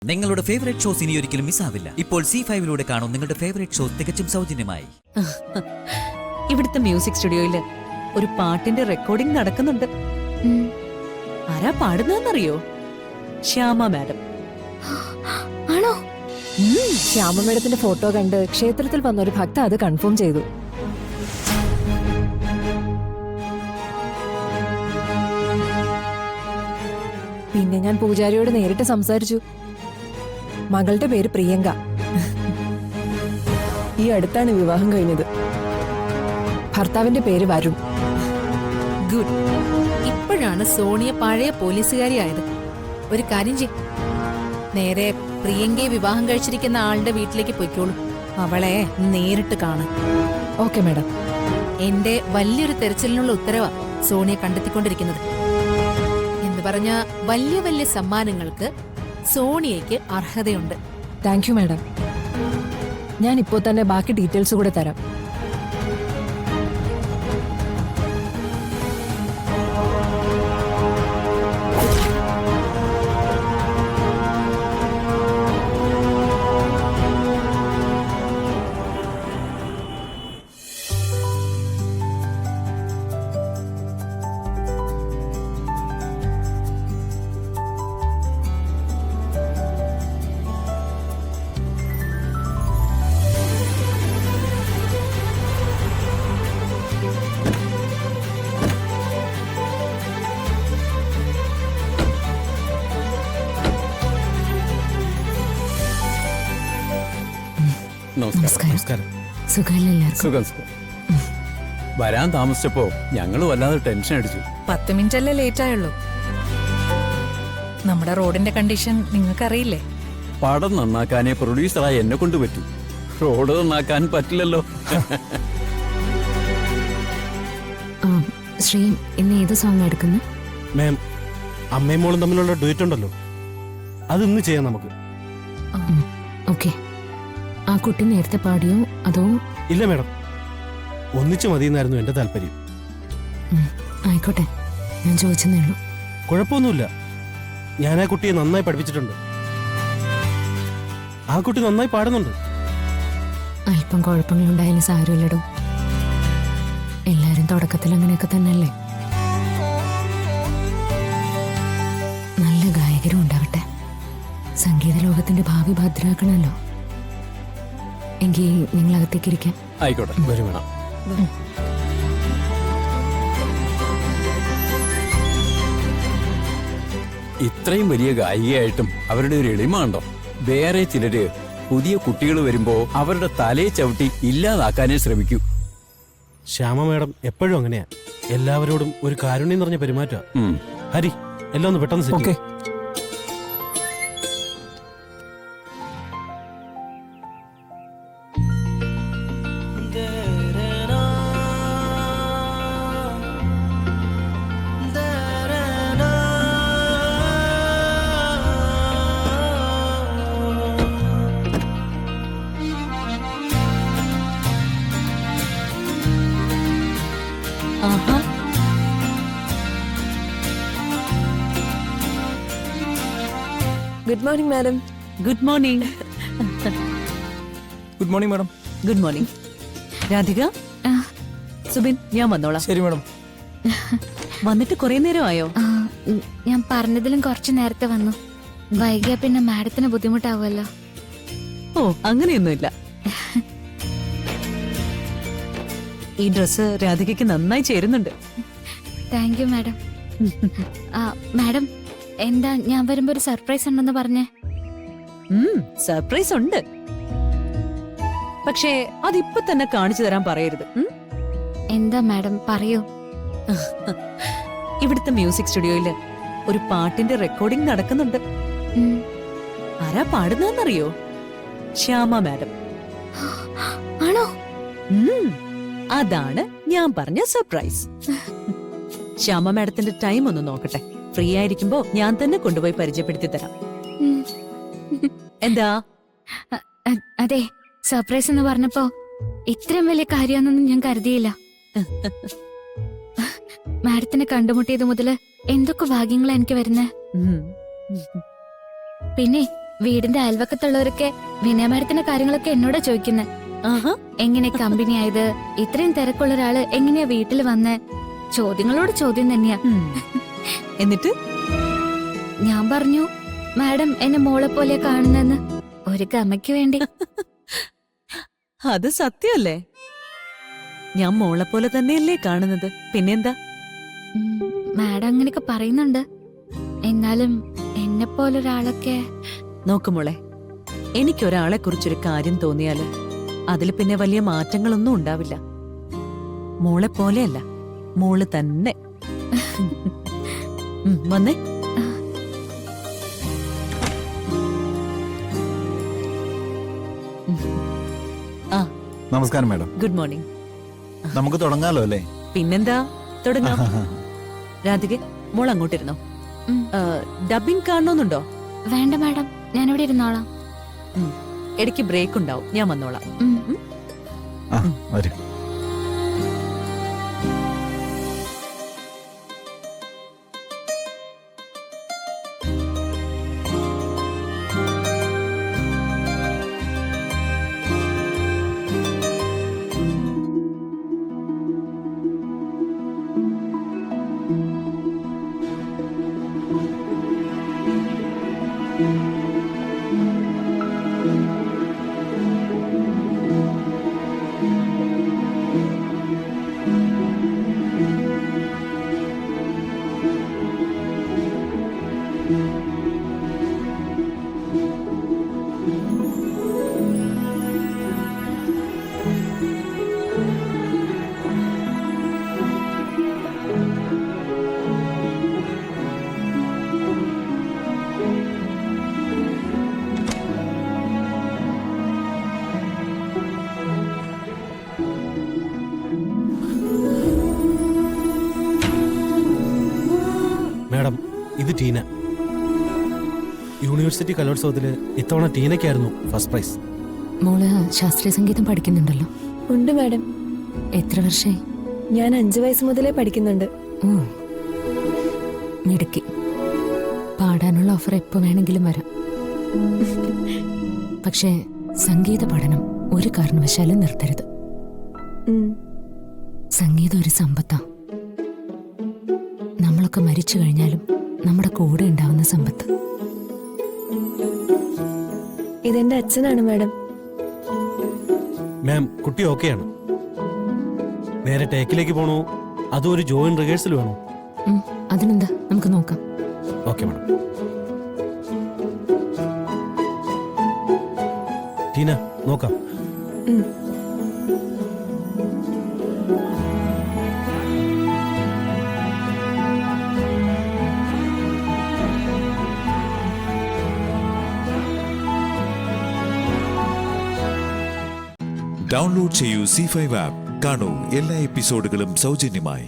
നിങ്ങളുടെ favourite shows ഇനി ഒരിക്കലും മിസ്സാവില്ല. ഇപ്പോൾ C5 കാണും നിങ്ങളുടെ ഫേവറേറ്റ് ഷോസ് തികച്ചും സൗജന്യമായി. ഇവിടുത്തെ മ്യൂസിക് സ്റ്റുഡിയോയില് ഒരു പാട്ടിന്റെ റെക്കോർഡിംഗ് നടക്കുന്നുണ്ട്. ആരാ പാടുന്നതെന്നറിയോ? ശ്യാമ മാഡം. ആണോ? ശ്യാമ മാഡത്തിന്റെ ഫോട്ടോ കണ്ട് ക്ഷേത്രത്തിൽ വന്ന ഒരു ഭക്ത അത് കൺഫേം ചെയ്തു. പിന്നെ ഞാൻ പൂജാരിയോട് നേരിട്ട് സംസാരിച്ചു. മകളുടെ പേര് പ്രിയങ്ക. ഈ അടുത്താണ് വിവാഹം കഴിഞ്ഞത്. ഭർത്താവിന്റെ പേര് വരുൺ. ഗുഡ്. ഇപ്പോഴാണ് സോണിയ പഴയ പോലീസുകാരിയായത്. ഒരു കാര്യം ചെയ്, നേരെ പ്രിയങ്കയെ വിവാഹം കഴിച്ചിരിക്കുന്ന ആളുടെ വീട്ടിലേക്ക് പൊയ്ക്കോളൂ. അവളെ നേരിട്ട് കാണാൻ. Okay madam. എന്റെ വലിയൊരു തെരച്ചിലിനുള്ള ഉത്തരവാ സോണിയ കണ്ടെത്തിക്കൊണ്ടിരിക്കുന്നത്. എന്ന് പറഞ്ഞ വലിയ വലിയ സമ്മാനങ്ങൾക്ക് സോണിയയ്ക്ക് അർഹതയുണ്ട്. Thank you madam. ഞാൻ ഇപ്പോൾ തന്നെ ബാക്കി ഡീറ്റെയിൽസ് കൂടെ തരാം. നമസ്കാരം. സുഖം. വരാൻ താമസിച്ചപ്പോ ഞങ്ങള് വല്ലാതെ ടെൻഷൻ അടിച്ചു. 10 മിനിറ്റ് അല്ലേ ലേറ്റ് ആയുള്ളൂ. നമ്മുടെ റോഡിന്റെ കണ്ടീഷൻ നിങ്ങൾക്കറിയില്ലേ? പടം നന്നാക്കാനേ പ്രൊഡ്യൂസറായി എന്നെ കൊണ്ട് പറ്റൂ. റോഡ് നന്നാക്കാൻ പറ്റില്ലല്ലോ. ശ്രീ ഇന്ന് ഏത് സോങ് എടുക്കുന്നു? മാം, അമ്മയും മോളും തമ്മിലുള്ള ഡ്യൂറ്റ് ഉണ്ടല്ലോ, അത് ഇന്ന് ചെയ്യാം നമുക്ക്. ഓക്കെ. ആ കുട്ടി നേരത്തെ പാടിയോ അതോ? ഇല്ല മാഡം, ഒന്നിച്ചു മതിയെന്നായിരുന്നു എന്റെ താല്പര്യം. ആയിക്കോട്ടെ, ഞാൻ ചോദിച്ചെന്നേ ഉള്ളൂ. കുഴപ്പമൊന്നുമില്ല, ഞാൻ ആ കുട്ടിയെ നന്നായി പഠിപ്പിച്ചിട്ടുണ്ട്. ആ കുട്ടി നന്നായി പാടുന്നുണ്ട്. അല്പം കുഴപ്പങ്ങളുണ്ടായാലും സാരമില്ലടോ. എല്ലാരും തുടക്കത്തിൽ അങ്ങനെയൊക്കെ തന്നെയല്ലേ. നല്ല ഗായകരും ഉണ്ടാവട്ടെ. സംഗീത ലോകത്തിന്റെ ഭാവി ഭദ്രാക്കണമല്ലോ. എങ്കിൽ നിങ്ങൾ അകത്തേക്ക് ഇരിക്കാം. ആയിക്കോട്ടെ, വരും വേണം. ഇത്രയും വലിയ ഗായികയായിട്ടും അവരുടെ ഒരു എളിമ ഉണ്ടോ? വേറെ ചിലര് പുതിയ കുട്ടികൾ വരുമ്പോ അവരുടെ തലയെ ചവിട്ടി ഇല്ലാതാക്കാനേ ശ്രമിക്കൂ. ശ്യാമ മാഡം എപ്പോഴും അങ്ങനെയാ, എല്ലാവരോടും ഒരു കാരുണ്യം നിറഞ്ഞ പെരുമാറ്റ. ഹരി, എല്ലാം ഒന്ന് പെട്ടെന്ന് സെറ്റ് ചെയ്യ്. ആഹാ, good morning madam. Good morning. Good morning madam. Good morning. Radhika, Subin, ഞാൻ വന്നോളാം. ശരി മാഡം. വന്നിട്ട് കുറെ നേരമായോ? ഞാൻ പറഞ്ഞതിലും കുറച്ചു നേരത്തെ വന്നു. വൈകിയ പിന്നെ മാഡത്തിന് ബുദ്ധിമുട്ടാവുമല്ലോ. ഓ, അങ്ങനെയൊന്നുമില്ല. ഈ ഡ്രസ് രാധികയ്ക്ക് നന്നായി ചേരുന്നുണ്ട്. Thank you madam. മാഡം, എന്താ ഞാൻ വരുമ്പോ ഒരു സർപ്രൈസ് ഉണ്ടെന്ന് പറഞ്ഞേ? സർപ്രൈസ് ഉണ്ട്, പക്ഷേ അതിപ്പോ തന്നെ കാണിച്ചു തരാൻ പറയരുത്. എന്താ മാഡം, പറയൂ. ഇവിടുത്തെ മ്യൂസിക് സ്റ്റുഡിയോയില് ഒരു പാട്ടിന്റെ റെക്കോർഡിംഗ് നടക്കുന്നുണ്ട്. ആരാ പാടുന്നതെന്നറിയോ? ശ്യാമ മാഡം. ആണോ? അതാണ് ഞാൻ പറഞ്ഞ സർപ്രൈസ്. ശ്യാമ മാഡത്തിന്റെ ടൈം ഒന്ന് നോക്കട്ടെ. ഫ്രീ ആയിരിക്കുമ്പോ ഞാൻ തന്നെ കൊണ്ടുപോയി പരിചയപ്പെടുത്തി തരാം. എന്താ? അതെ, സർപ്രൈസ് എന്ന് പറഞ്ഞപ്പോ ഇത്രയും വലിയ കാര്യമാണെന്നൊന്നും ഞാൻ കരുതിയില്ല. മാഡത്തിനെ കണ്ടുമുട്ടിയത് മുതല് എന്തൊക്കെ ഭാഗ്യങ്ങളാ എനിക്ക് വരുന്നേ. ഉം. പിന്നെ വീടിന്റെ അയൽവക്കത്തുള്ളവരൊക്കെ വിനയ മാഡത്തിന്റെ കാര്യങ്ങളൊക്കെ എന്നോടാ ചോദിക്കുന്നെ. ആഹാ. എങ്ങനെ കമ്പനി ആയത്, ഇത്രയും തിരക്കുള്ള ഒരാള് എങ്ങനെയാ വീട്ടിൽ വന്ന്, ചോദ്യങ്ങളോട് ചോദ്യം തന്നെയാ. ഉം. എന്നിട്ട് ഞാൻ പറഞ്ഞു മാഡം എന്നെ മോളെ പോലെ കാണുന്നെന്ന്, ഒരു ഗമയ്ക്ക് വേണ്ടി. അത് സത്യമല്ലേ? ഞാൻ മോളെ പോലെ തന്നെയല്ലേ കാണുന്നത്, പിന്നെന്താ? ഉം, മാഡം അങ്ങനെയൊക്കെ പറയുന്നുണ്ട്. എന്നാലും എന്നെ പോലൊരാളൊക്കെ. നോക്കുമോളെ, എനിക്കൊരാളെ കുറിച്ചൊരു കാര്യം തോന്നിയാല് അതിൽ പിന്നെ വലിയ മാറ്റങ്ങളൊന്നും ഉണ്ടാവില്ല. മോളെ പോലെയല്ല, മോള് തന്നെ. വന്നേ. ആ, നമസ്കാരം മാഡം. Good morning. നമുക്ക് തുടങ്ങാലോ അല്ലേ? പിന്നെന്താ, തുടങ്ങാം. രാധിക, മോൾ അങ്ങോട്ടിരുന്നോ? ഉം. ഡബിംഗ് കാണണമെന്നുണ്ടോ? വേണ്ട മാഡം, ഞാനിവിടെ ഇരുന്നോളാം. ഇടയ്ക്ക് ബ്രേക്ക് ഉണ്ടാവും, ഞാൻ വന്നോളാം. ഉം. ആ, വരൂ. മാഡം, ഇത് ടീന. യൂണിവേഴ്സിറ്റി കലോത്സവത്തില് ഇത്തവണ ടീനയ്ക്കായിരുന്നു ഫസ്റ്റ് പ്രൈസ്. മോള് ശാസ്ത്രീയ സംഗീതം പഠിക്കുന്നുണ്ടല്ലോ. ഉണ്ട് മാഡം. എത്ര വർഷമായി? ഞാൻ 5 വയസ്സ് മുതലേ പഠിക്കുന്നുണ്ട്. ഓ, മിടുക്കി. പാടാനുള്ള ഓഫർ എപ്പോ വേണമെങ്കിലും വരാം. പക്ഷേ സംഗീത പഠനം ഒരു കാരണവശാലും നിർത്തരുത്. സംഗീതം ഒരു സമ്പത്താ. നമ്മളൊക്കെ മരിച്ചു കഴിഞ്ഞാലും നമ്മുടെ കൂടെ ഉണ്ടാവുന്ന സമ്പത്ത്. ഇതെന്റെ അച്ഛനാണ് മാഡം. മാം, കുട്ടി ഓക്കെയാണ്. നേരെ ടേക്കിലേക്ക് പോണോ അതോ ഒരു ജോയിൻ റിഹേഴ്സൽ വേണോ? അതിനെന്താ, നമുക്ക് നോക്കാം. Okay madam. ടീന, നോക്കാം. ഡൗൺലോഡ് ചെയ്യൂ C5 ആപ്പ്. കാണൂ എല്ലാ എപ്പിസോഡുകളും സൗജന്യമായി.